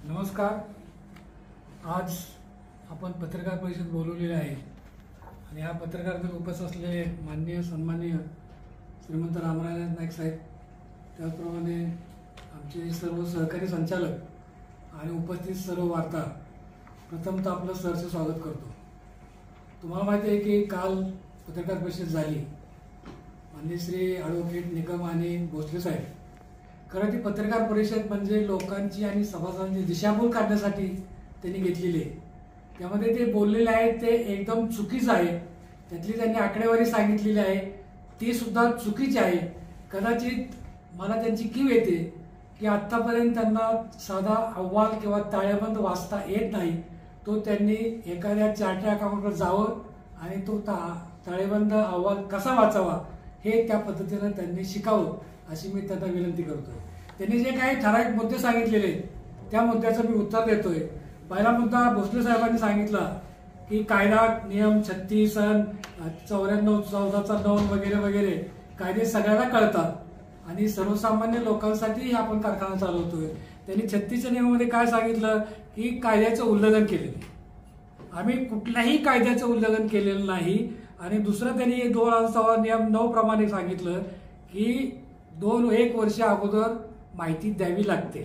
नमस्कार. आज आपण पत्रकार परिषद बोलवलेली आहे आणि या पत्रकारात उपस्थित असलेले माननीय सन्माननीय श्रीमंत रामराज नाईक साहेब, त्याचप्रमाणे आमचे सर्व सहकारी संचालक आणि उपस्थित सर्व वार्ता, प्रथमतः आपलं सरचे स्वागत करतो. तुम्हाला माहिती आहे की काल पत्रकार परिषद झाली. माननीय श्री ॲडव्होकेट निकम आणि भोसले साहेब, खरं ती पत्रकार परिषद म्हणजे लोकांची आणि सभासदांची दिशाभूल काढण्यासाठी त्यांनी घेतलेली आहे. त्यामध्ये ते बोललेले आहेत ते एकदम चुकीचं आहे. त्यातली त्यांनी आकडेवारी सांगितलेली आहे ती सुद्धा चुकीची आहे. कदाचित मला त्यांची कीव येते की आत्तापर्यंत त्यांना साधा अहवाल किंवा ताळेबंद वाचता येत नाही. तो त्यांनी एखाद्या चार्टर्ड अकाउंटवर जावं आणि तो ताळेबंद अहवाल कसा वाचावा हे त्या पद्धतीनं त्यांनी शिकावं अशी मी त्यांना विनंती करतोय. त्यांनी जे काही ठराविक मुद्दे सांगितलेले त्या मुद्द्याचं मी उत्तर देतोय. पहिला मुद्दा भोसले साहेबांनी सांगितला की कायदा नियम 36 सन 94 14चा 9 वगैरे वगैरे कायदे सगळ्यांना कळतात आणि सर्वसामान्य लोकांसाठी आपण कारखाना चालवतोय. त्यांनी 36च्या नियमामध्ये काय सांगितलं की कायद्याचं उल्लंघन केलेलं. आम्ही कुठल्याही कायद्याचं उल्लंघन केलेलं नाही. आणि दुसरं त्यांनी 2014 नियम 9 प्रमाणे सांगितलं की 1 वर्ष अगोदर माहिती द्यावी लागते.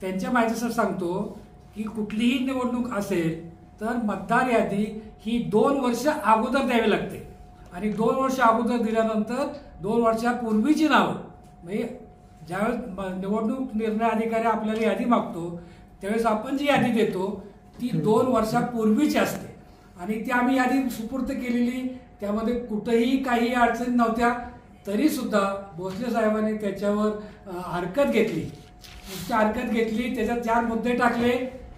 त्यांच्या माहितीसाठी सांगतो की कुठलीही निवडणूक असेल तर मतदार यादी ही 2 वर्ष अगोदर द्यावी लागते आणि 2 वर्ष अगोदर दिल्यानंतर 2 वर्षापूर्वीची नावं म्हणजे ज्यावेळेस निवडणूक निर्णय अधिकारी आपल्याला यादी मागतो त्यावेळेस आपण जी यादी देतो ती 2 वर्षापूर्वीची असते आणि ती आम्ही यादी सुपूर्द केलेली. त्यामध्ये कुठेही काही अडचणी नव्हत्या. तरी सुद्धा भोसले साहेबांनी त्याच्यावर हरकत घेतली. त्याच्यात 4 मुद्दे टाकले.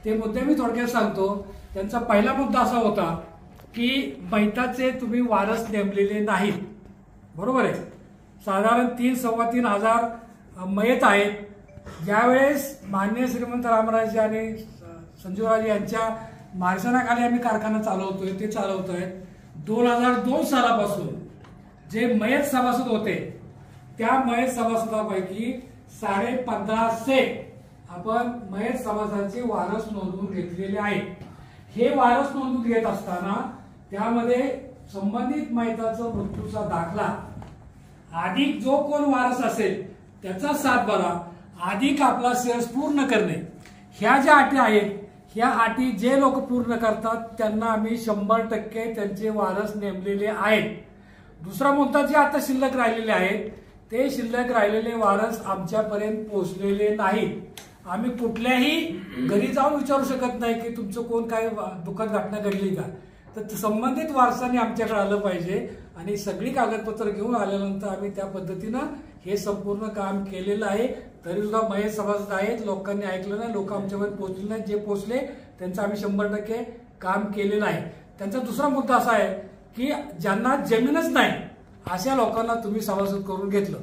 ते मुद्दे मी थोडक्यात सांगतो. त्यांचा पहिला मुद्दा असा होता की मैताचे तुम्ही वारस नेमलेले नाहीत. बरोबर आहे. साधारण 3-3.25 हजार मयत आहेत. ज्यावेळेस माननीय श्रीमंत रामराजे आणि संजीवराजे यांच्या मार्गदर्शनाखाली आम्ही कारखाना चालवतोय ते चालवतोय. 2002 सालापासून जे मयत सभासद होते त्या मयत सभासदांपैकी 1550 आपण मयत सभासदांचे वारस नोंदवून घेतलेले आहेत. हे वारस नोंदवून घेत असताना त्यामध्ये संबंधित मयताचा मृत्यूचा दाखला अधिक जो कोण वारस असेल त्याचा 7/12 अधिक आपला शेअर्स पूर्ण करणे, ह्या ज्या अटी आहेत ह्या अटी जे लोक पूर्ण करतात त्यांना आम्ही 100% त्यांचे वारस नेमलेले आहेत. दुसरा मुद्दा जे आता शिल्लक राहिलेले आहेत ते शिल्लक राहिलेले वारस आमच्यापर्यंत पोहोचलेले नाहीत. आम्ही कुठल्याही घरी जाऊन विचारू शकत नाही की तुमचं कोण काय दुःखद घटना घडली का. तर संबंधित वारसाने आमच्याकडे आलं पाहिजे आणि सगळी कागदपत्र घेऊन आल्यानंतर आम्ही त्या पद्धतीनं हे संपूर्ण काम केलेलं आहे. तरी सुद्धा मयत सभासद आहेत. लोकांनी ऐकलं नाही, लोक आमच्यापर्यंत पोहोचले नाही. जे पोहोचले त्यांचं आम्ही 100% काम केलेलं आहे. त्यांचा दुसरा मुद्दा असा आहे की ज्यांना जमीनच नाही अशा लोकांना तुम्ही सभासद करून घेतलं.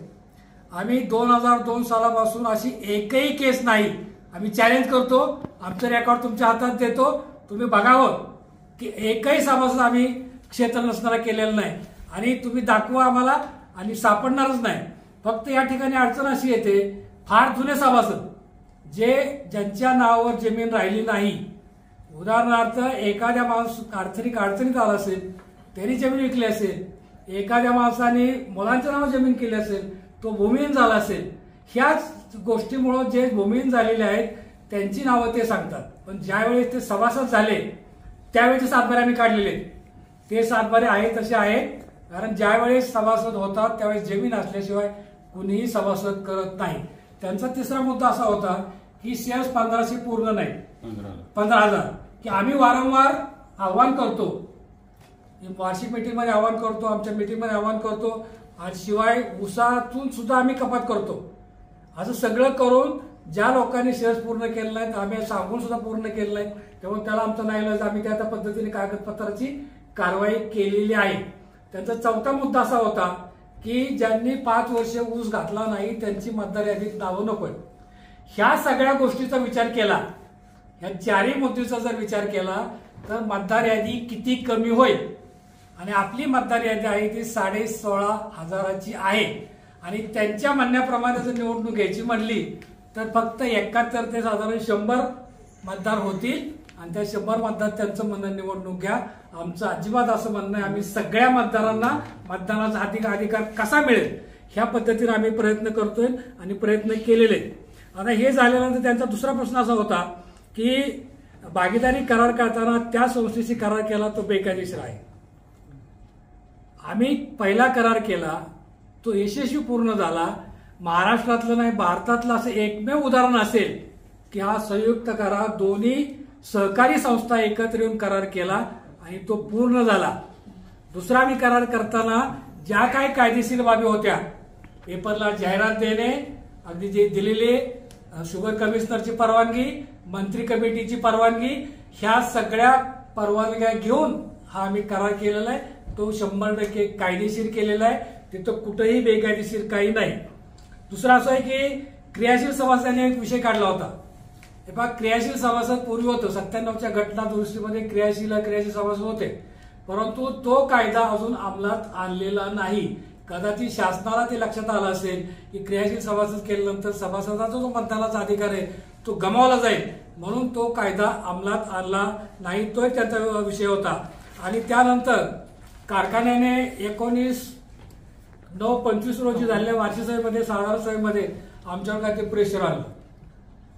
आम्ही 2002 सालापासून अशी एकही केस नाही. आम्ही चॅलेंज करतो, आमचं रेकॉर्ड तुमच्या हातात देतो, तुम्ही बघावं की एकही सभासद आम्ही क्षेत्र नसणारा केलेला नाही आणि तुम्ही दाखवा आम्हाला आणि सापडणारच नाही. फक्त या ठिकाणी अडचण अशी येते, फार जुने सभासद ज्यांच्या नावावर जमीन राहिली नाही, उदाहरणार्थ एखाद्या माणूस आर्थिक अडचणीत आला असेल त्यांनी जमीन विकली असेल, एखाद्या माणसाने मुलांच्या नावावर जमीन केली असेल, तो भूमिहीन झाला असेल, ह्याच गोष्टीमुळे जे भूमिहीन झालेले आहेत त्यांची नावं ते सांगतात. पण ज्यावेळेस ते सभासद झाले त्यावेळेचे 7/12 आम्ही काढलेले आहेत. ते 7/12 आहेत तसे आहेत. कारण ज्यावेळेस सभासद होतात त्यावेळेस जमीन असल्याशिवाय कुणीही सभासद करत नाही. त्यांचा तिसरा मुद्दा असा होता की शेअर्स 1500 पूर्ण नाही, 15,000 की आम्ही वारंवार आव्हान करतो, वार्षिक मीटिंगमध्ये आवाहन करतो, आमच्या मीटिंगमध्ये आवाहन करतो आणि शिवाय उसातून सुद्धा आम्ही कपात करतो. असं सगळं करून ज्या लोकांनी शेअर्स पूर्ण केले नाहीत आम्ही सांगून सुद्धा पूर्ण केलं नाही, त्यामुळे त्याला आमचा नाईलाज आम्ही त्या पद्धतीने कागदपत्राची कारवाई केलेली आहे. त्यांचा चौथा मुद्दा असा होता की ज्यांनी 5 वर्ष ऊस घातला नाही त्यांची मतदार यादीत नावं नको. ह्या सगळ्या गोष्टीचा विचार केला, ह्या 4ही मुद्द्याचा जर विचार केला तर मतदार यादी किती कमी होईल. आणि आपली मतदार यादी आहे ती 16,500ची आहे आणि त्यांच्या म्हणण्याप्रमाणे जर निवडणूक घ्यायची म्हणली तर फक्त 71 ते साधारण 100 मतदार होतील आणि त्या 100 मतदार त्यांचं म्हणणं निवडणूक घ्या. आमचं अजिबात असं म्हणणं आहे आम्ही सगळ्या मतदारांना मतदानाचा अधिकार कसा मिळेल ह्या पद्धतीने आम्ही प्रयत्न करतोय आणि प्रयत्न केलेले. आता हे झाल्यानंतर त्यांचा दुसरा प्रश्न असा होता की भागीदारी करार करताना त्या संस्थेशी करार केला तो बेकायदेशीर आहे. आम्ही पहिला करार केला तो यशस्वी पूर्ण झाला. महाराष्ट्रातलं नाही भारतातलं असं एकमेव उदाहरण असेल की हा संयुक्त करार दोन्ही सहकारी संस्था एकत्र येऊन करार केला आणि तो पूर्ण झाला. दुसरा आम्ही करार करताना ज्या काही कायदेशीर बाबी होत्या, पेपरला जाहिरात देणे, अगदी जे दिलेले शुगर कमिशनरची परवानगी, मंत्री कमिटीची परवानगी, ह्या सगळ्या परवानग्या घेऊन हा आम्ही करार केलेला आहे. तो 100% कायदेशीर केलेला आहे. तिथं कुठेही बेकायदेशीर काही नाही. दुसरं असं आहे की क्रियाशील सभासदांनी एक विषय काढला होता. हे पहा, क्रियाशील सभासद पूर्वी होतं 97च्या घटना दुरुस्तीमध्ये क्रियाशील सभासद होते, परंतु तो कायदा अजून अंमलात आणलेला नाही. कदाचित शासनाला ते लक्षात आलं असेल की क्रियाशील सभासद केल्यानंतर सभासदाचा जो मतदानाचा अधिकार आहे तो गमावला जाईल, म्हणून तो कायदा अंमलात आणला नाही. तो एक त्याचा विषय होता. आणि त्यानंतर कारखान्याने 19/9/25 रोजी झालेल्या वार्षिक सभेमध्ये, साधारण सभेमध्ये आमच्यावर काय ते प्रेशर आणलं.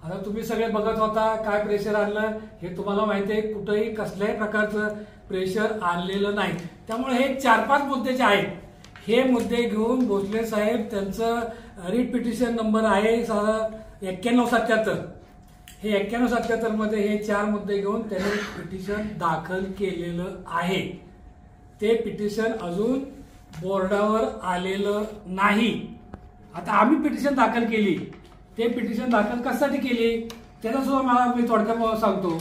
आता तुम्ही सगळे बघत होता काय प्रेशर आणलं हे तुम्हाला माहिती आहे. कुठेही कसल्याही प्रकारचं प्रेशर आणलेलं नाही. त्यामुळे हे 4-5 मुद्दे जे आहेत हे मुद्दे घेऊन भोसले साहेब त्यांचं रिट पिटिशन नंबर आहे 9177. हे 9177 मध्ये हे 4 मुद्दे घेऊन त्यांनी पिटिशन दाखल केलेलं आहे. ते पिटिशन अजून बोर्डावर आलेलं नाही. आता आम्ही पिटिशन दाखल केली. ते पिटिशन दाखल कशासाठी केली त्याचा सुद्धा मला मी थोडक्यात सांगतो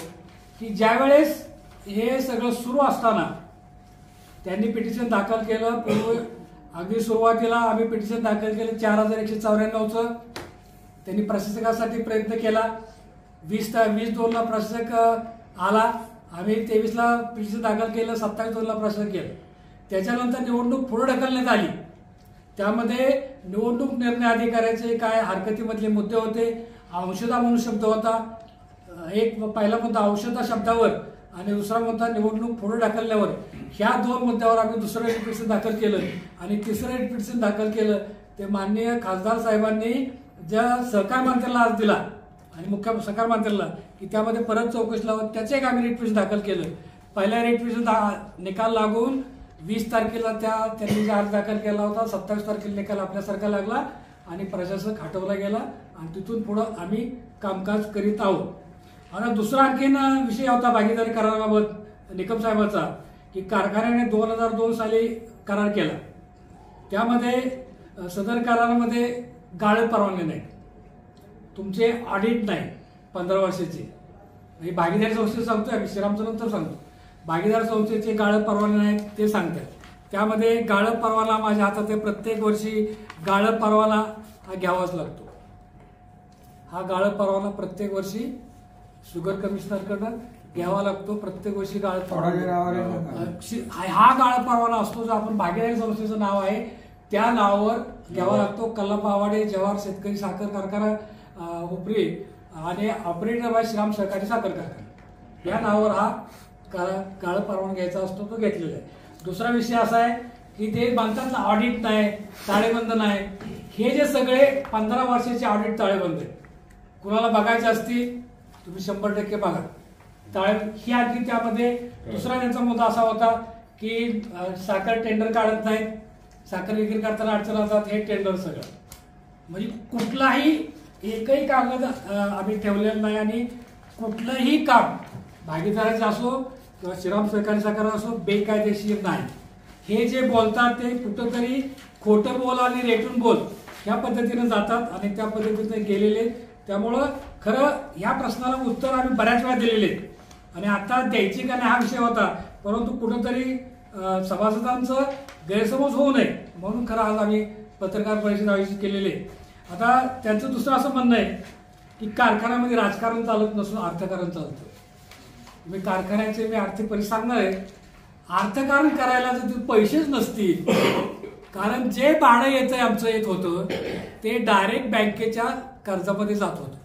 की ज्यावेळेस हे सगळं सुरू असताना त्यांनी पिटिशन दाखल केलं. अगदी सुरुवातीला आम्ही पिटिशन दाखल केलं 4194चं. त्यांनी प्रशासकासाठी प्रयत्न केला. 20/2ला प्रशासक आला. आम्ही 23ला पिटिशन दाखल केलं, 27/2ला प्रशासक केलं. त्याच्यानंतर निवडणूक पुढे ढकलण्यात आली. त्यामध्ये निवडणूक निर्णय अधिकाऱ्याचे काय हरकतीमधले मुद्दे होते. अंशदा म्हणून शब्द होता. एक पहिला मुद्दा अंशदा शब्दावर आणि दुसरा मुद्दा निवडणूक पुढे ढकलल्यावर. ह्या 2 मुद्द्यावर आम्ही दुसरं रिट पिटिशन दाखल केलं आणि तिसरं रिट पिटिशन दाखल केलं. ते माननीय खासदार साहेबांनी ज्या सहकार मंत्र्याला आज दिला आणि मुख्य सहकार मंत्र्याला की त्यामध्ये परत चौकशी लावत त्याचे एक आम्ही रिट पिटिशन दाखल केलं. पहिल्या रिट पिटिशन निकाल लागून 20 तारखेला त्यांनी जे अर्ज दाखल केला होता, 27 तारखेला निकाल आपल्यासारखा लागला आणि प्रशासक हटवला गेला आणि तिथून पुढे आम्ही कामकाज करीत आहोत. आता दुसरा आणखीन विषय होता भागीदारी कराराबाबत निकम साहेबांचा की कारखान्याने 2002 साली करार केला. त्यामध्ये सदर करारामध्ये गाळे परवाने नाही, तुमचे ऑडिट नाही 15 वर्षाचे. भागीदारी संस्थेचं सांगतोय आम्ही, श्रीरामचं नंतर सांगतो. भागीदार संस्थेचे गाळं परवाने नाहीत ते सांगतात. त्यामध्ये गाळं परवाना माझ्या हातात आहे. प्रत्येक वर्षी गाळं परवाना हा घ्यावाच लागतो. हा गाळं परवाना प्रत्येक वर्षी शुगर कमिशनरकडनं घ्यावा लागतो. प्रत्येक वर्षी गाळं परवाना हा गाळं परवाना असतो जो आपण भागीदारी संस्थेचं नाव आहे त्या नावावर घ्यावा लागतो. कल्लाप्पा आवाडे जवाहर शेतकरी साखर कारखाना उपरी आणि ऑपरेटर बाय श्रीराम सहकारी साखर कारखाना या नावावर हा गाळं परवाना घ्यायचा असतो, तो घेतलेला आहे. दुसरा विषय असा आहे की ते म्हणतात ना ऑडिट नाही, ताळेबंद नाही. हे जे सगळे 15 वर्षाचे ऑडिट ताळेबंद आहे. कुणाला बघायचे असतील तुम्ही 100% बघा. ही आणखी त्यामध्ये दुसरा त्यांचा मुद्दा असा होता की साखर टेंडर काढत नाहीत, साखर विक्री करताना अडचण असतात. हे टेंडर सगळं म्हणजे कुठलाही एकही कागद आम्ही ठेवलेला नाही आणि कुठलंही काम भागीदाराचं असो किंवा श्रीराम सहकारी साखर असो बेकायदेशीर नाही. हे जे बोलतात ते कुठंतरी खोटं बोल आणि रेटून बोल ह्या पद्धतीने जातात आणि त्या पद्धतीने गेलेले. त्यामुळं खरं ह्या प्रश्नाला उत्तर आम्ही बऱ्याच वेळा दिलेले आणि आता द्यायची का नाही हा विषय होता, परंतु कुठंतरी सभासदांचं गैरसमज होऊ नये म्हणून खरं आज आम्ही पत्रकार परिषद आयोजित केलेले. आता त्यांचं दुसरं असं म्हणणं आहे की कारखान्यामध्ये राजकारण चालत नसून अर्थकारण चालतं. मी कारखान्याचे मी आर्थिक परिस्थिती सांगणार आहे. अर्थकारण करायला जर पैसेच नसतील, कारण जे भाडं येत होतं ते डायरेक्ट बँकेच्या कर्जामध्ये जात होतं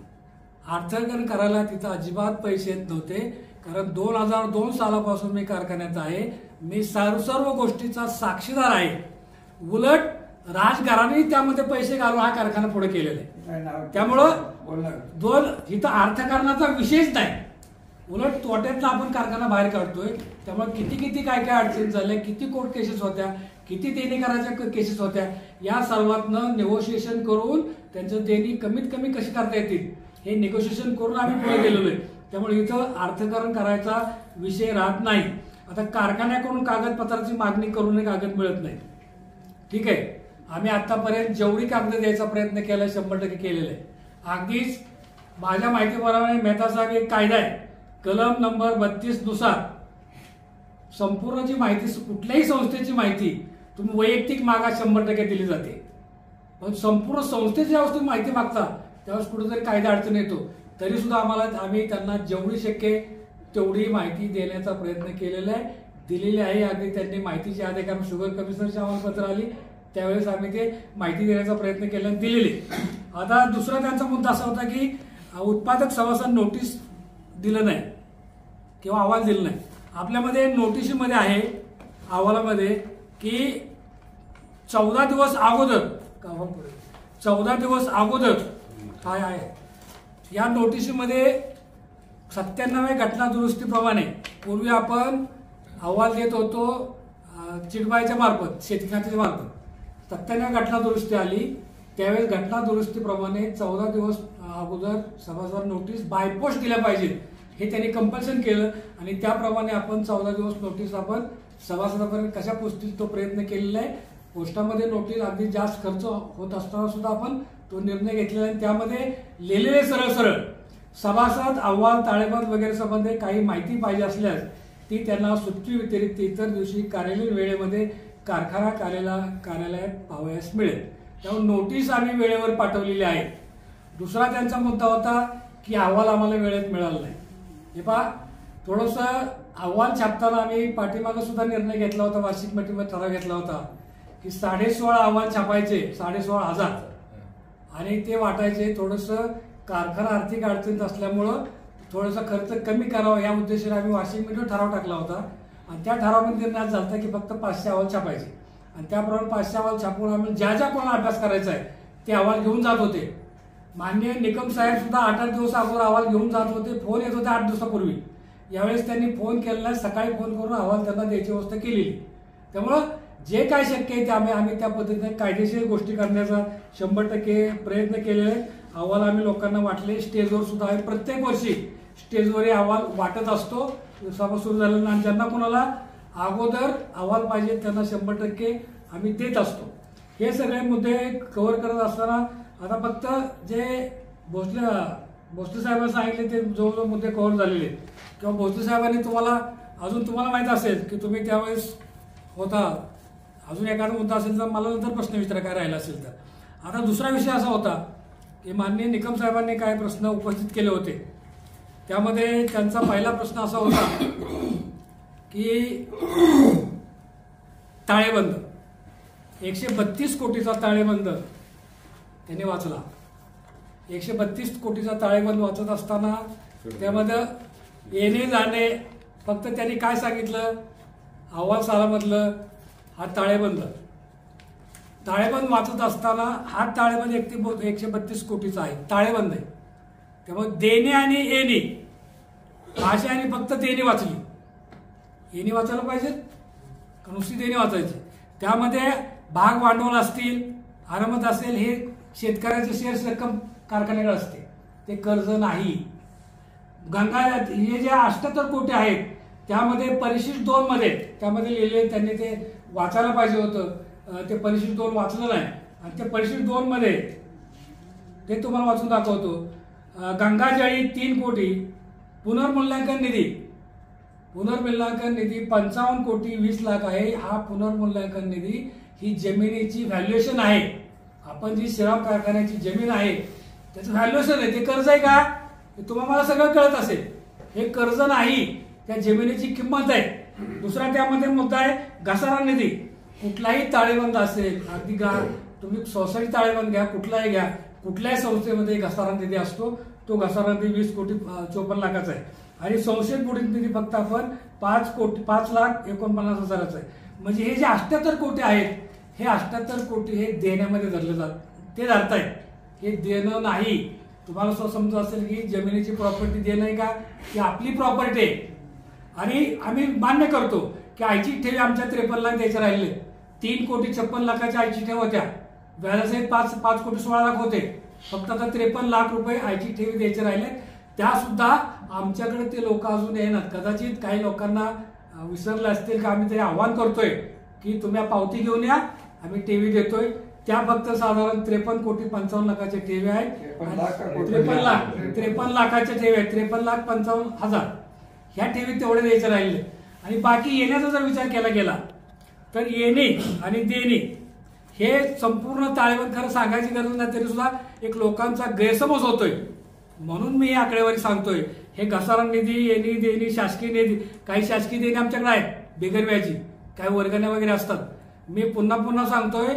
अर्थकरण करायला तिथं अजिबात पैसे येत नव्हते, कारण 2002 सालापासून मी कारखान्यात आहे. मी सर्व गोष्टीचा साक्षीदार आहे. उलट राजघराणे त्यामध्ये पैसे घालून हा कारखाना पुढे केलेला आहे. त्यामुळं इथं अर्थकारणाचा विषयच नाही, उलट तोट्यातला आपण कारखाना बाहेर काढतोय. त्यामुळे किती काय अडचणी झाल्या, किती कोर्ट केसेस होत्या, किती देणेकराच्या केसेस होत्या, या सर्वातनं निगोशिएशन करून त्यांचं देणी कमीत कमी कशी करता येतील हे निगोशिएशन करून आम्ही पुढे गेलेलो आहे. त्यामुळे इथं अर्थकरण करायचा विषय राहत नाही. आता कारखान्याकडून कागदपत्राची मागणी करून कागद मिळत नाही, ठीक आहे. आम्ही आतापर्यंत जेवढी कागद द्यायचा प्रयत्न केला 100% केलेला आहे. अगदीच माझ्या माहितीप्रमाणे मेहता साहेब एक कायदा आहे, कलम नंबर 32 नुसार संपूर्ण जी माहिती, कुठल्याही संस्थेची माहिती तुम्ही वैयक्तिक मागा 100% दिली जाते, पण संपूर्ण संस्थेची ज्यावेळेस तुम्ही माहिती मागता त्यावेळेस कुठेतरी कायदा अडचण येतो. तरी सुद्धा आम्ही त्यांना जेवढी शक्य तेवढी माहिती देण्याचा प्रयत्न केलेला आहे, दिलेली आहे. अगदी त्यांनी माहितीची आधी, कारण शुगर कमिशनरची आम्हाला पत्र आली त्यावेळेस आम्ही ते माहिती देण्याचा प्रयत्न केला, दिलेली. आता दुसरा त्यांचा मुद्दा असा होता की उत्पादक सभासद नोटीस दिलं नाही किंवा अहवाल दिला नाही. आपल्यामध्ये नोटिशीमध्ये आहे, अहवालामध्ये की 14 दिवस अगोदर काय आहे या नोटिशीमध्ये 97व्या घटना दुरुस्तीप्रमाणे पूर्वी आपण अहवाल देत होतो चिटबाईच्या मार्फत, शेती खात्याच्या मार्फत. 97 घटना दुरुस्ती आली, त्यावेळेस घटना दुरुस्तीप्रमाणे 14 दिवस अगोदर सभासद नोटीस बायपोस्ट दिल्या पाहिजेत हे त्यांनी कंपल्शन केलं, आणि त्याप्रमाणे आपण 14 दिवस नोटीस आपण सभासदापर्यंत कशा पोचतील तो प्रयत्न केलेला आहे. पोस्टामध्ये नोटीस अगदी जास्त खर्च होत असताना सुद्धा आपण तो निर्णय घेतलेला आहे. त्यामध्ये लिहिलेले सरळ सभासद अहवाल ताळेबंद वगैरे संबंधी काही माहिती पाहिजे असल्यास ती त्यांना सुट्टी व्यतिरिक्त इतर दिवशी कार्यालयीन वेळेमध्ये कारखाना कार्यालयात पाहावयास मिळेल. त्यामुळे नोटीस आम्ही वेळेवर पाठवलेली आहे. दुसरा त्यांचा मुद्दा होता की अहवाल आम्हाला वेळेत मिळाला नाही. हे पहा, थोडंसं अहवाल छापताना आम्ही पाठीमागं सुद्धा निर्णय घेतला होता, वार्षिक मीटिंगमध्ये ठराव घेतला होता की 16.5 अहवाल छापायचे, 16,500 आणि ते वाटायचे. थोडंसं कारखाना आर्थिक अडचणीत असल्यामुळं थोडासा खर्च कमी करावा या उद्देशाने आम्ही वार्षिक मीटिंग ठराव टाकला होता, आणि त्या ठरावामध्ये निर्णय झाला की फक्त 500 अहवाल छापायचे, आणि त्याप्रमाणे 500 अहवाल छापून आम्ही ज्या कोणाला अभ्यास करायचा आहे ते अहवाल घेऊन जात होते. माननीय निकम साहेब सुद्धा 8-8 दिवस अगोदर अहवाल घेऊन जात होते. फोन येत होते 8 दिवसापूर्वी. यावेळेस त्यांनी फोन केलेला, सकाळी फोन करून अहवाल त्यांना द्यायची व्यवस्था केलेली. त्यामुळं जे काय शक्य आहे ते आम्ही त्या पद्धतीने कायदेशीर गोष्टी करण्याचा 100% प्रयत्न केलेला आहे. अहवाल आम्ही लोकांना वाटले, स्टेजवर सुद्धा आहे. प्रत्येक वर्षी स्टेजवर अहवाल वाटत असतो सभा सुरू झाल्यानंतर, आणि ज्यांना कोणाला अगोदर अहवाल पाहिजे त्यांना 100% आम्ही देत असतो. हे सगळे मुद्दे कव्हर करत असताना आता फक्त जे भोसले साहेबांनी सांगितले ते जवळजवळ मुद्दे कव्हर झालेले आहेत. किंवा भोसले साहेबांनी तुम्हाला माहित असेल की तुम्ही त्यावेळेस होता, अजून एखादा मुद्दा असेल तर मला नंतर प्रश्न विचारा काय राहिला असेल तर. आता दुसरा विषय असा होता की माननीय निकम साहेबांनी काय प्रश्न उपस्थित केले होते. त्यामध्ये त्यांचा पहिला प्रश्न असा होता की ताळेबंद 132 कोटीचा ताळेबंद त्यांनी वाचला. 132 कोटीचा ताळेबंद वाचत असताना त्यामध्ये येणे जाणे फक्त त्यांनी काय सांगितलं, अहवाल सालामधलं हा ताळेबंद वाचत असताना हा ताळेबंद 132 कोटीचा आहे, ताळेबंद आहे. त्यामुळे देणे आणि येणे अशाने फक्त देणे वाचली. येणे वाचायला पाहिजेत का नुसती देणे वाचायची. त्यामध्ये भाग भांडवल असतील, अनामत असेल, हे शेतकऱ्याचे शेअर्स रक्कम कारखान्याकडे असते, ते कर्ज नाही. गंगा हे जे 78 कोटी आहेत त्यामध्ये परिशिष्ट 2 मध्ये त्यामध्ये लिहिले, त्यांनी ते वाचायला पाहिजे होतं. ते परिशिष्ट 2 वाचलं नाही, आणि ते परिशिष्ट 2 मध्ये ते तुम्हाला वाचून दाखवतो. गंगाजळी 3 कोटी, पुनर्मूल्यांकन निधी 55 कोटी 20 लाख आहे. हा पुनर्मूल्यांकन निधी ही जमिनीची व्हॅल्युएशन आहे. आपण जी श्रीराम कारखान्याची जमीन आहे त्याचं व्हॅल्युएशन आहे, ते कर्ज आहे का हे तुम्हाला मला सगळं कळत असेल. हे कर्ज नाही, त्या जमिनीची किंमत आहे. दुसरा त्यामध्ये मुद्दा आहे घसारा निधी. कुठलाही ताळेबंद असेल, अगदी तुम्ही सोसायटी ताळेबंद घ्या, कुठलाही घ्या, कुठल्याही संस्थेमध्ये घसारा निधी असतो, तो घसारा निधी 20,54,00,000 आहे आणि संशयित बुडीत निधी फक्त आपण 5,49,49,000 आहे. म्हणजे हे जे 78 कोटी आहेत, हे 78 कोटी हे देण्यामध्ये धरले ते धरतायत. हे देणं नाही. तुम्हाला समजत असेल की जमिनीची प्रॉपर्टी देणं आहे का, की आपली प्रॉपर्टी आहे. आणि आम्ही मान्य करतो की आयची ठेवी आमच्या 53 लाख द्यायचे राहिले. 3,56,00,000 आयची ठेव होत्या, व्याजासहित 5,16,00,000 होते. फक्त आता 53 लाख रुपये आयची ठेवी द्यायचे राहिले. त्या सुद्धा आमच्याकडे ते लोक अजून येणार. कदाचित काही लोकांना विसरले असतील का, आम्ही ते आव्हान करतोय की तुम्ही पावती घेऊन या, आम्ही ठेवी देतोय. त्या फक्त साधारण 53,55,00,000 ठेवी आहेत. 53 लाखाच्या ठेवी आहेत, 53,55,000 ह्या ठेवी तेवढे द्यायचे राहिले. आणि बाकी येण्याचा जर विचार केला गेला तर येणे आणि देणे हे संपूर्ण ताळेबंद. खरं सांगायची गरज नाही तरी सुद्धा एक लोकांचा गैरसमज होतोय. म्हणून मी ही आकडेवारी सांगतोय. हे घसारा निधी, येणी देणी, शासकीय निधी, काही शासकीय देणी आमच्याकडे आहेत बिगर व्याजी, काही वर्गण्या वगैरे असतात. मी पुन्हा सांगतोय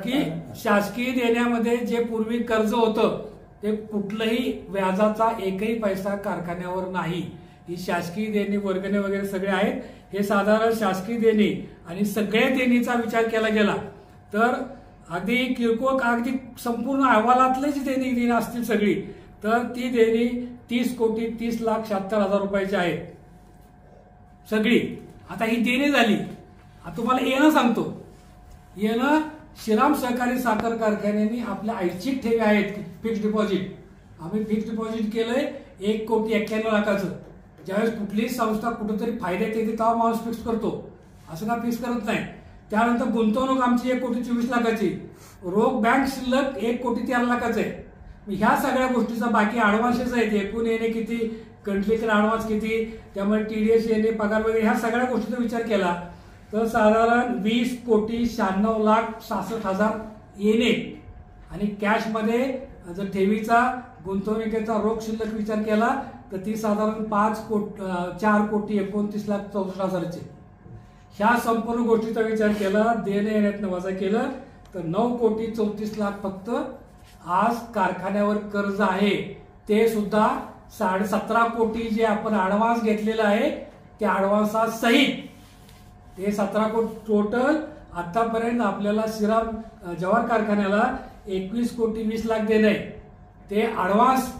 की शासकीय देण्यामध्ये जे पूर्वी कर्ज होतं ते कुठलंही व्याजाचा एकही पैसा कारखान्यावर नाही. ही शासकीय देणी, वर्गणी वगैरे सगळे आहेत. हे साधारण शासकीय देणी आणि सगळ्या देणीचा विचार केला गेला तर अगदी किरकोळ, अगदी संपूर्ण अहवालातले जी देणी असतील सगळी, तर ती देणी 30,30,76,000 रुपयाची आहेत सगळी. आता ही देणी झाली. आता तुम्हाला येणं सांगतो. येणं श्रीराम सहकारी साखर कारखान्याने आपल्या ऐच्छिक ठेवी आहेत फिक्स डिपॉझिट. आम्ही फिक्स डिपॉझिट केलंय 1,91,00,000. ज्यावेळेस कुठलीही संस्था कुठेतरी फायद्यात येते तेव्हा माणूस फिक्स करतो, असं का फिक्स करत नाही. त्यानंतर गुंतवणूक आमची 1,24,00,000. रोख बँक शिल्लक 1,13,00,000 आहे. ह्या सगळ्या गोष्टीचा बाकी ऍडव्हान्सेस आहेत. एकूण येणे किती, कंट्रीकडे ऍडव्हान्स किती, त्यामुळे TDS येणे, पगार वगैरे, ह्या सगळ्या गोष्टीचा विचार केला तर साधारण 20,96,66,000 येणे आणि कॅशमध्ये जर ठेवीचा, गुंतवणुकीचा रोख शिल्लक विचार केला तर ती साधारण 4,29,64,64,000. ह्या संपूर्ण गोष्टीचा विचार केला, देणे येण्यातनं वजा केलं तर 9,34,00,000 फक्त आज कारखान्यावर कर्ज आहे. ते सुद्धा 17.5 कोटी जे आपण ऍडव्हान्स घेतलेलं आहे त्या ऍडव्हान्सा सहित ते 17 कोटी टोटल. आतापर्यंत आपल्याला श्रीराम जवाहर कारखान्याला 21,20,00,000 देणे, ते ऍडव्हान्स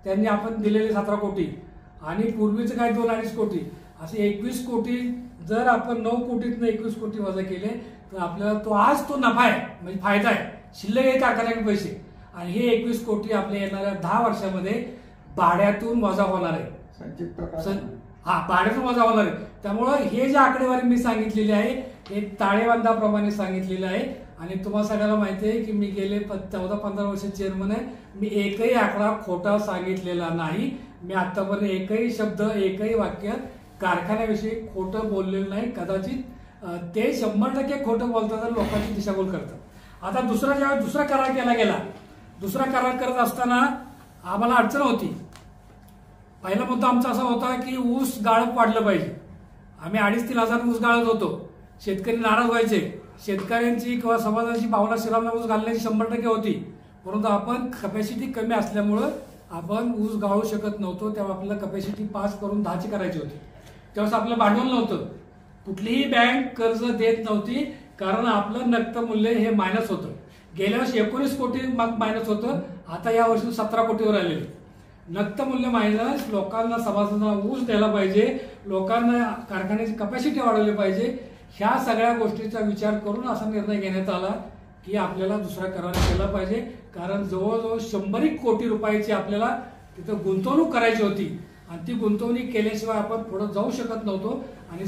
त्यांनी आपण दिलेले 17 कोटी आणि पूर्वीचं काय 2-2.5 कोटी, असे 21 कोटी. जर आपण 9 कोटीतनं 21 कोटी वजा केले तर आपल्याला तो नफा आहे, म्हणजे फायदा आहे, शिल्लक आहे कारखान्याकडे पैसे. आणि हे 21 कोटी आपल्या येणाऱ्या 10 वर्षामध्ये भाड्यातून वजा होणार आहे. भाड्यातून वजा होणार आहे. त्यामुळं हे जे आकडेवारी मी सांगितलेली आहे हे ताळेबंदाप्रमाणे सांगितलेलं आहे. आणि तुम्हाला सगळ्याला माहिती आहे की मी गेले 14-15 वर्ष चेअरमन आहे. मी एकही आकडा खोटा सांगितलेला नाही. मी आतापर्यंत एकही शब्द, एकही वाक्य कारखान्याविषयी खोटं बोललेलं नाही. कदाचित ते 100% खोटं बोलतात आणि लोकांची दिशाभूल करतात. आता ज्यावेळेस दुसरा करार केला गेला, दुसरा करार करत असताना आम्हाला अडचण होती. पहिला मुद्दा आमचा असा होता की ऊस गाळप वाढलं पाहिजे. आम्ही 2,500-3 हजार ऊस गाळत होतो. शेतकरी नाराज व्हायचे. शेतकऱ्यांची किंवा समाजाची भावना श्रीरामला ऊस घालण्याची 100% होती. परंतु आपण कपॅसिटी कमी असल्यामुळं आपण ऊस गाळू शकत नव्हतो. तेव्हा आपल्याला कपॅसिटी 5 करून 10ची करायची होती. त्यावेळेस आपलं भांडवल नव्हतं. कुठलीही बँक कर्ज देत नव्हती कारण आपलं नक्त मूल्य हे मायनस होतं. गेल्या वर्षी 19 कोटी मायनस होतं. आता या वर्षी 17 कोटीवर आलेले. नक्त मूल्य मायनस. लोकांना, समाजाला ऊस द्यायला पाहिजे, लोकांना कारखान्याची कपॅसिटी वाढवली पाहिजे. ह्या सगळ्या गोष्टीचा विचार करून असा निर्णय घेण्यात आला की आपल्याला दुसरा करार केला पाहिजे. कारण जवळजवळ 100 कोटी रुपयाची आपल्याला तिथं गुंतवणूक करायची होती आणि ती गुंतवणूक केल्याशिवाय आपण पुढे जाऊ शकत नव्हतो आणि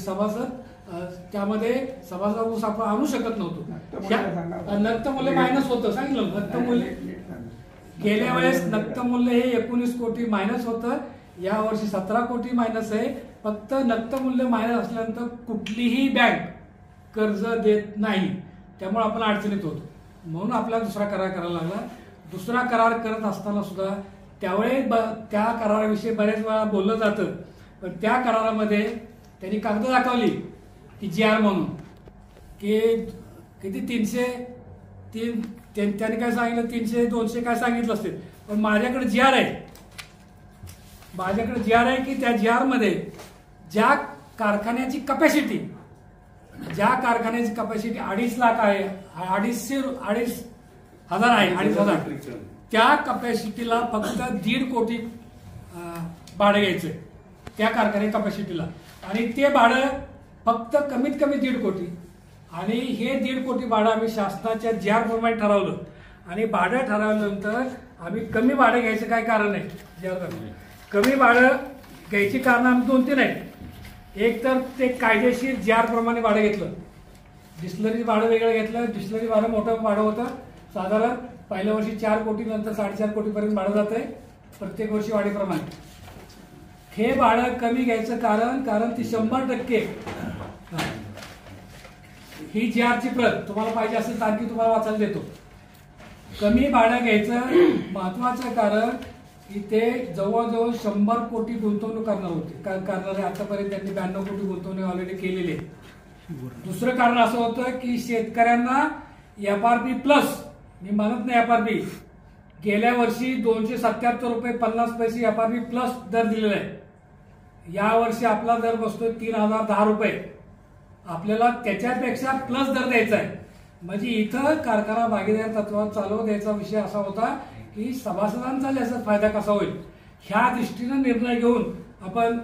त्यामध्ये सभासद ऊस आपण आणू शकत नव्हतो. नक्त मूल्य मायनस होतं. सांगितलं नक्त मूल्य गेल्या वेळेस नक्त मूल्य हे 19 कोटी मायनस होतं. या वर्षी 17 कोटी मायनस आहे. फक्त नक्त मूल्य मायनस असल्यानंतर कुठलीही बँक कर्ज देत नाही. त्यामुळे आपण अडचणीत होतो. म्हणून आपल्याला दुसरा करार करायला लागला. दुसरा करार करत असताना सुद्धा त्यावेळेस त्या कराराविषयी बऱ्याच वेळा बोललं जातं. पण त्या करारामध्ये त्यांनी कागद दाखवली की GR म्हणून की किती 300 त्यांनी काय सांगितलं 300-200 काय सांगितलं असते. पण माझ्याकडे GR आहे. माझ्याकडे जी आर आहे की त्या जी आर मध्ये ज्या कारखान्याची कपॅसिटी 2.5 लाख आहे, 2.5 हजार आहे, 2.5 त्या कपॅसिटीला फक्त 1.5 कोटी भाडं घ्यायचंय त्या कारखान्या कपॅसिटीला, आणि ते भाडं फक्त कमीत कमी 1.5 कोटी. आणि हे 1.5 कोटी भाडं आम्ही शासनाच्या जी आर प्रमाणे ठरवलं, आणि भाडं ठरवल्यानंतर आम्ही कमी भाडं घ्यायचं काय कारण नाही. जी आर कमी भाडं घ्यायची कारण आम्ही 2-3 आहेत. एक तर ते कायदेशीर जी आर प्रमाणे भाडं घेतलं, डिस्लरी भाडं वेगळं घेतलं. डिस्लरी भाडं मोठं भाडं होतं, साधारण पहिल्या वर्षी 4 कोटी, नंतर 4.5 कोटीपर्यंत भाडं जात आहे प्रत्येक वर्षी वाढीप्रमाणे. हे भाडं कमी घ्यायचं कारण ती 100% ही जी आरची प्रत तुम्हाला पाहिजे असेल तर आणखी तुम्हाला वाचायला देतो. कमी भाडं घ्यायचं महत्वाचं कारण की ते जवळजवळ 100 कोटी गुंतवणूक करणारे आतापर्यंत त्यांनी 92 कोटी गुंतवणूक ऑलरेडी केलेली आहे. दुसरं कारण असं होतं की शेतकऱ्यांना FRP प्लस, मी म्हणत नाही FRP, गेल्या वर्षी 277 रुपये 50 पैसे FRP प्लस दर दिलेला आहे. या वर्षी आपला दर बसतोय 3010 रुपये. आपल्याला त्याच्यापेक्षा प्लस दर द्यायचा आहे. म्हणजे इथं कारखाना भागीदार तत्वात चालू द्यायचा विषय असा होता की सभासदांचा जास्त फायदा कसा होईल ह्या दृष्टीनं निर्णय घेऊन आपण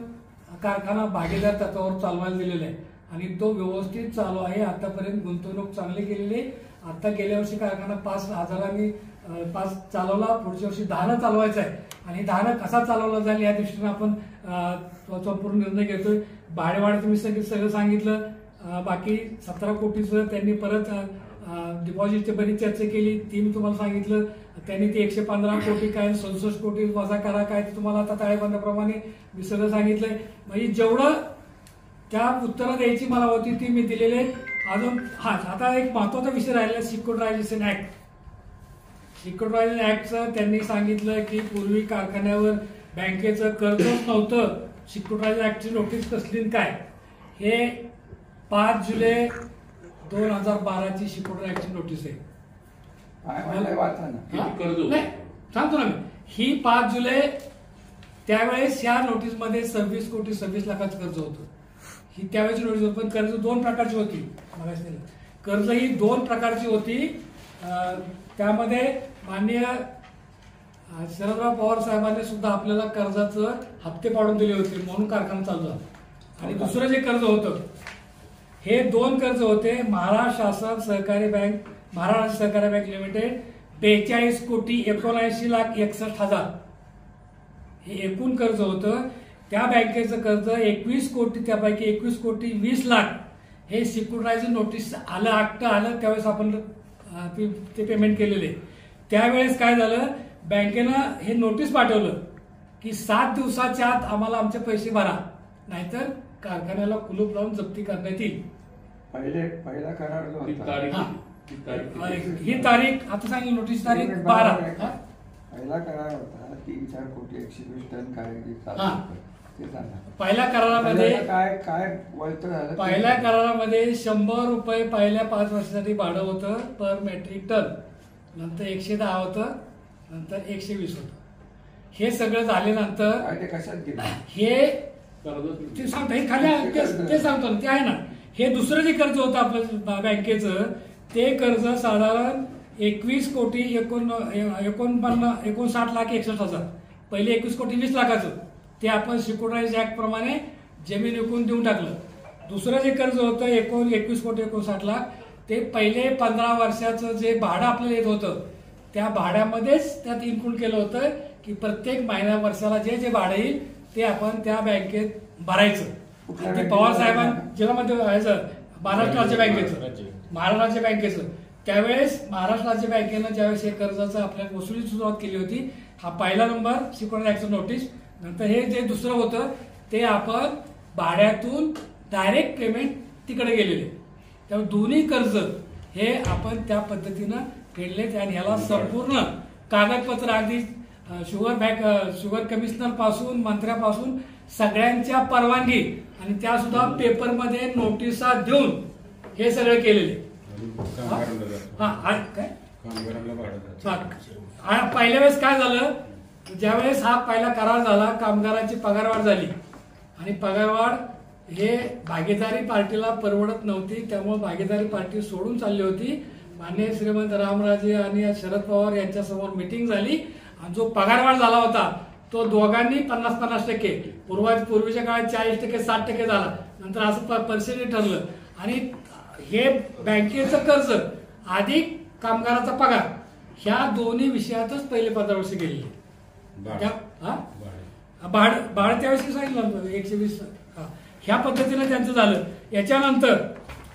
कारखाना भागीदार तत्वावर चालवायला दिलेला आहे, आणि तो व्यवस्थित चालू आहे. आतापर्यंत गुंतवणूक चांगली केलेली आहे. आता गेल्या वर्षी कारखाना 5,000 चालवला, पुढच्या वर्षी 10 चालवायचा आहे, आणि 10 कसा चालवला जाईल या दृष्टीनं आपण संपूर्ण निर्णय घेतोय. भाडेवाढ तुम्ही सगळं सांगितलं. बाकी 17 कोटीचं त्यांनी परत डिपॉझिटची बरीच चर्चा केली, ती मी तुम्हाला सांगितलं. त्यांनी ते 115 कोटी काय 67 कोटी वजा करा काय तुम्हाला आता ताळेबंदाप्रमाणे मी सगळं सांगितलंय. म्हणजे जेवढं त्या उत्तरं द्यायची मला होती ती मी दिलेले. अजून आता एक महत्वाचा विषय राहिला, सिक्युरिटायझेशन ऍक्ट. सिक्युरिटायझेशन ऍक्टचं त्यांनी सांगितलं की पूर्वी कारखान्यावर बँकेचं कर्जच नव्हतं. सिक्युरिटायझेशन ऍक्टची नोटीस कसली काय, हे 5 जुलै 2012ची सिक्युरिटायझेशन ऍक्टची नोटीस आहे. नाही सांगतो ना मी, ही 5 जुलै, त्यावेळेस या नोटीसमध्ये 26 कोटी 26 लाखाचं कर्ज होतं. ही त्यावेळेची नोटीस होती, पण कर्ज 2 प्रकारची होती. कर्ज ही 2 प्रकारची होती. त्यामध्ये माननीय शरदराव पवार साहेबांनी सुद्धा आपल्याला कर्जाचं हप्ते पाडून दिले होते, म्हणून कारखाना चालू झाला. आणि दुसरं जे कर्ज होतं, हे 2 कर्ज होते. महाराष्ट्र शासन सहकारी बँक, महाराष्ट्र सहकारी बँक लिमिटेड 42 कोटी 79 लाख 61 हजार हे एकूण कर्ज होतं. त्या बँकेचं कर्ज 21 कोटी, त्यापैकी 21 कोटी 20 लाख हे सिक्युरिटायझेशन नोटीस आलं, ऍक्ट आलं, त्यावेळेस आपण ते पेमेंट केलेले. त्यावेळेस काय झालं, बँकेनं हे नोटीस पाठवलं की 7 दिवसाच्या आत आम्हाला आमचे पैसे भरा, नाहीतर कारखान्याला कुलूप लावून जप्ती करण्यात येईल. पहिला करार जो होता ही तारीख आता सांगितली, नोटीस तारीख 12. पहिला करार होता 3-4 कोटी 120 टन पहिल्या करारामध्ये काय वळतं झालं. पहिल्या करारामध्ये 100 रुपये पहिल्या 5 वर्षासाठी भाडं होतं पर मेट्रिक टन, नंतर 110 होतं, नंतर 120 होतं. हे सगळं झाल्यानंतर ते कशात गेलं हे ते सांगतो, हे खाली ते सांगतो ना, ते आहे ना. हे दुसरं जे कर्ज होतं आपलं बँकेचं, ते कर्ज साधारण 21 कोटी 59 लाख 61 हजार. पहिले 21 कोटी 20 लाखाचं ते आपण सिक्युरिटायझेशन ऍक्ट प्रमाणे जमीन विकून देऊन टाकलं. दुसरं जे कर्ज होतं 21 कोटी 59 लाख, ते पहिले 15 वर्षाचं जे भाडं आपल्याला येत होतं त्या भाड्यामध्येच त्यात इन्क्लूड केलं होतं की प्रत्येक महिन्या वर्षाला जे जे भाडं येईल ते आपण त्या बँकेत भरायचं. ते पवार साहेबांना जिल्ह्यामध्ये व्हायचं महाराष्ट्र राज्य बँकेचं. त्यावेळेस महाराष्ट्र राज्य बँकेनं ज्यावेळेस हे कर्जाचं आपल्या वसुलीची सुरुवात केली होती, हा पहिला नंबर सिक्युरिटायझेशन नोटीस. नंतर हे जे दुसरं होतं ते आपण भाड्यातून डायरेक्ट पेमेंट तिकडे गेलेले. त्यामुळे दोन्ही कर्ज हे आपण त्या पद्धतीनं फेडलेत, आणि ह्याला संपूर्ण कागदपत्र अगदी शुगर कमिशनर पासून मंत्र्यापासून सगळ्यांच्या परवानगी, आणि त्या सुद्धा पेपरमध्ये नोटिसा देऊन हे सगळं केलेले. काय पहिल्या वेळेस काय झालं, ज्यावेळेस हा पहिला करार झाला, कामगाराची पगारवाढ झाली आणि पगारवाढ हे भागीदारी पार्टीला परवडत नव्हती, त्यामुळे भागीदारी पार्टी सोडून चालली होती. माननीय श्रीमंत रामराजे आणि शरद पवार यांच्यासमोर मिटिंग झाली आणि जो पगारवाढ झाला होता तो दोघांनी 50-50%, पूर्वीच्या काळात 40%, 60% झाला. नंतर असं पर्सेंटेज ठरलं आणि हे बँकेचं कर्ज अधिक कामगाराचा पगार ह्या दोन्ही विषयातच पहिले 15 वर्ष गेलेले. भाडं त्यावेळेस सांगितलं 120. ह्या पद्धतीने त्यांचं झालं. याच्यानंतर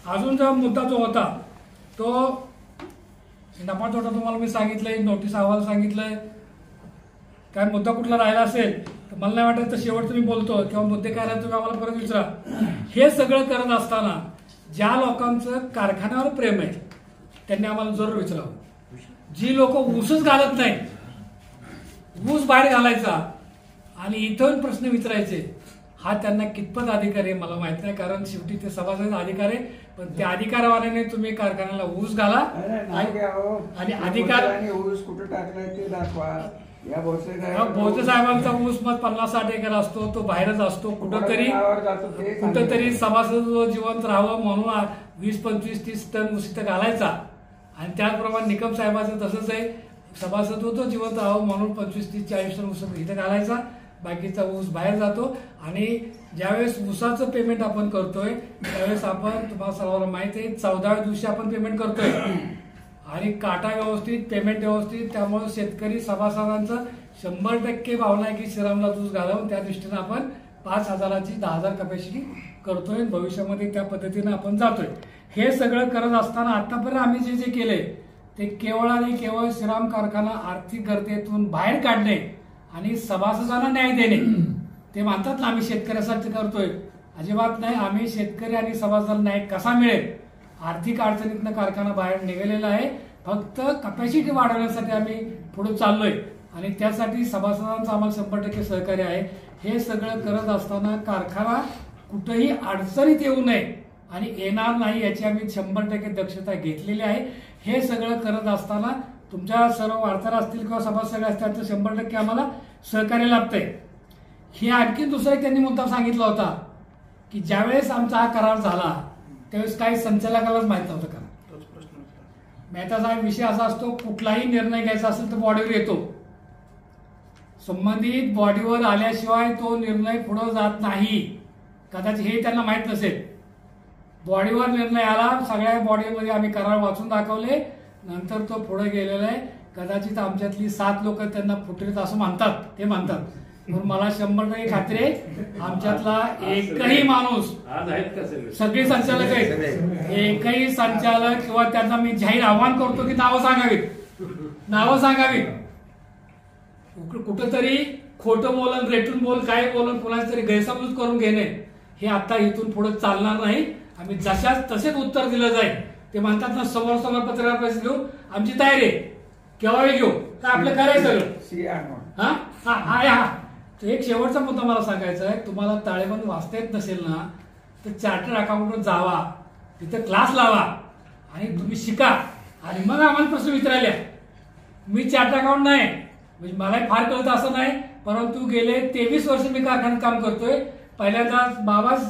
अजून जो मुद्दा जो होता तो नफा तोटा तुम्हाला मी सांगितलंय, नोटीस अहवाल सांगितलंय. काय मुद्दा कुठला राहिला असेल तर मला नाही वाटत तर शेवट मी बोलतो किंवा मुद्दे काय राहिले तुम्ही आम्हाला परत विचारा. हे सगळं करत असताना ज्या लोकांचं कारखान्यावर प्रेम आहे त्यांनी आम्हाला जरूर विचारावं. जी लोक ऊसच घालत नाही, ऊस बाहेर घालायचा आणि इथून प्रश्न विचारायचे, हा त्यांना कितपत अधिकार आहे मला माहित नाही, कारण शेवटी ते सभासद अधिकार आहे. पण त्या अधिकारवाल्याने तुम्ही कारखान्याला ऊस घाला आणि अधिकार ऊस कुठे टाकलाय ते दाखवा. या भोसले साहेबांचा ऊस मग 50-60 एकर असतो, तो बाहेरच असतो. कुठंतरी सभासद जिवंत राहावं म्हणून 20-25-30 टन ऊस इथं घालायचा आणि त्याचप्रमाणे निकम साहेबांचं तसंच आहे, सभासद होतो जिवंत राहावं म्हणून 25-30-40 टन ऊस इथं घालायचा, बाकीचा ऊस बाहेर जातो. आणि ज्यावेळेस ऊसाचं पेमेंट आपण करतोय त्यावेळेस आपण तुम्हाला सर्वांना माहिती आहे 14व्या दिवशी आपण पेमेंट करतोय आणि काटा व्यवस्थित, पेमेंट व्यवस्थित. त्यामुळे शेतकरी सभासदांचं 100% भावना आहे की श्रीरामला ऊस घालावून त्या दृष्टीनं आपण 5,000ची 10,000 कपॅसिटी करतोय. भविष्यामध्ये त्या पद्धतीनं आपण जातोय. हे सगळं करत असताना आतापर्यंत आम्ही जे केलंय ते केवळ आणि केवळ श्रीराम कारखाना आर्थिक गर्तेतून बाहेर काढणे आणि सभासदांना न्याय देणे. ते म्हणतात ना आम्ही शेतकऱ्यासाठी करतोय, अजिबात नाही. आम्ही शेतकरी आणि सभासदांना न्याय कसा मिळेल, आर्थिक अडचणीतनं कारखाना बाहेर निघालेला आहे. फक्त कपॅसिटी वाढवण्यासाठी आम्ही पुढे चाललोय आणि त्यासाठी सभासदांचं आम्हाला 100% सहकार्य आहे. हे सगळं करत असताना कारखाना कुठेही अडचणीत येऊ नये आणि येणार नाही याची आम्ही 100% दक्षता घेतलेली आहे. हे सगळं करत असताना तुमच्या सर्व वार्ताहर असतील किंवा सभासद असतील तर 100% आम्हाला सहकार्य लाभतंय. हे आणखी दुसरा त्यांनी मुद्दा सांगितला होता की ज्यावेळेस आमचा हा करार झाला त्यावेळेस काही संचालकालाच माहित नव्हतं. कारण मेहता साहेब विषय असा असतो, कुठलाही निर्णय घ्यायचा असेल तर बॉडीवर येतो, संबंधित बॉडीवर आल्याशिवाय तो निर्णय पुढे जात नाही. कदाचित हे त्यांना माहित नसेल. बॉडीवर निर्णय आला, सगळ्या बॉडीमध्ये आम्ही करार वाचून दाखवले, नंतर तो पुढे गेलेला आहे. कदाचित आमच्यातली 7 लोक त्यांना फुटरीत असं म्हणतात, ते म्हणतात. पण मला 100% खात्री आहे आमच्यातला एकही माणूस, सगळे संचालक आहेत, एकही संचालक किंवा त्यांना मी जाहीर आवाहन करतो की नावं सांगावीत. कुठंतरी खोटं बोलन, रेटून बोल, काय बोलन, कुणाच तरी गैरसमजूत करून घेणे हे आता इथून पुढे चालणार नाही. आम्ही जशाच तसेच उत्तर दिलं जाईल. ते म्हणतात ना समोर पत्रकार परिषद घेऊ, आमची तयारी आहे, केव्हाही घेऊ, काय आपलं करायचं सगळं. हा एक शेवटचा मुद्दा मला सांगायचा आहे. तुम्हाला ताळेबंद वाचता येत नसेल ना तर चार्टर्ड अकाउंटवर जावा, तिथे क्लास लावा आणि तुम्ही शिका आणि मग आम्हाला प्रश्न विचारायला. मी चार्टर्ड अकाउंट नाही, म्हणजे मलाही फार कळत असं नाही, परंतु गेले 23 वर्ष मी कारखान्यात काम करतोय. पहिल्यांदा बाबाच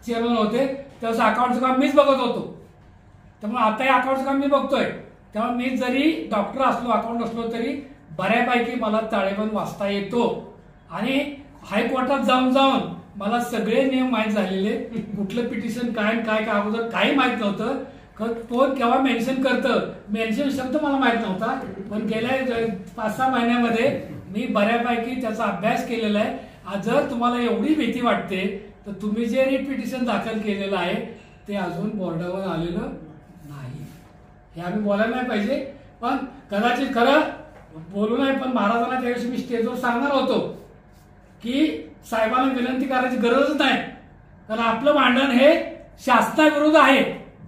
चेअरमन होते त्यावेळेस अकाउंटचं काम मीच बघत होतो, त्यामुळे आताही अकाउंटचं काम मी बघतोय. त्यामुळे मी जरी डॉक्टर असलो, अकाउंट असलो तरी बऱ्यापैकी मला ताळेबंद वाचता येतो. आणि हायकोर्टात जाऊन मला सगळे नियम माहीत झालेले, कुठलं पिटिशन काय अगोदर काही माहित नव्हतं. कोण केव्हा मेन्शन करतं, मेन्शन शब्द मला माहित नव्हता. पण गेल्या 5-6 महिन्यामध्ये मी बऱ्यापैकी त्याचा अभ्यास केलेला आहे. जर तुम्हाला एवढी भीती वाटते तर तुम्ही जे रिट पिटिशन दाखल केलेलं आहे ते अजून बोर्डावर आलेलं नाही. हे आम्ही बोलायला नाही पाहिजे, पण कदाचित खरं बोलू नाही. पण महाराजांना त्याविषयी मी स्टेजवर सांगणार होतो की साहेबांना विनंती करायची गरजच नाही, कारण आपलं भांडण हे शासनाविरुद्ध आहे.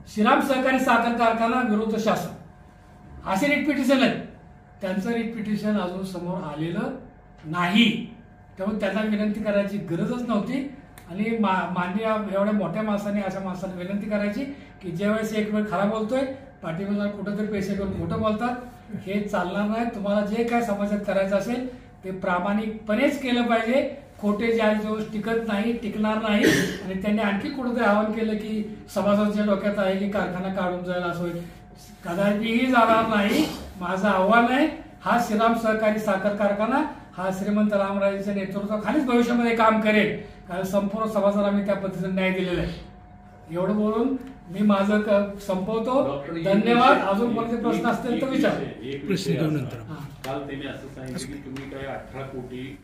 श्रीराम सहकारी साखर कारखाना विरुद्ध शासन असे रिट पिटिशन आहेत. त्यांचं रिट पिटिशन अजून समोर आलेलं नाही, त्यामुळे त्यांना विनंती करायची गरजच नव्हती. आणि माननीय एवढ्या मोठ्या माणसाने अशा माणसाने विनंती करायची की ज्यावेळेस एक वेळ खरा बोलतोय पाठीमागे कुठेतरी पैसे घेऊन खोटं बोलतात, हे चालणार नाही. तुम्हाला जे काय समाजात करायचं असेल ते प्रामाणिकपणेच केलं पाहिजे. खोटे जो टिकत नाही, टिकणार नाही. आणि त्यांनी आणखी कुठेतरी आवाहन केलं की सभासदांच्या डोक्यात आहे की कारखाना काढून जायला असं होईल. कदापिही जाणार नाही. माझं आव्हान आहे, हा श्रीराम सहकारी साखर कारखाना हा श्रीमंत रामराजेंच्या नेतृत्वाखालीच भविष्यामध्ये काम करेल, कारण संपूर्ण सभासद आम्ही त्या पद्धतीने न्याय दिलेला आहे. एवढं बोलून मी माझं संपवतो. धन्यवाद. अजून कोणते प्रश्न असतील तर विचार. प्रश्न घेऊन नंतर हा. काल त्यांनी असं सांगितलं की तुम्ही काही 18 कोटी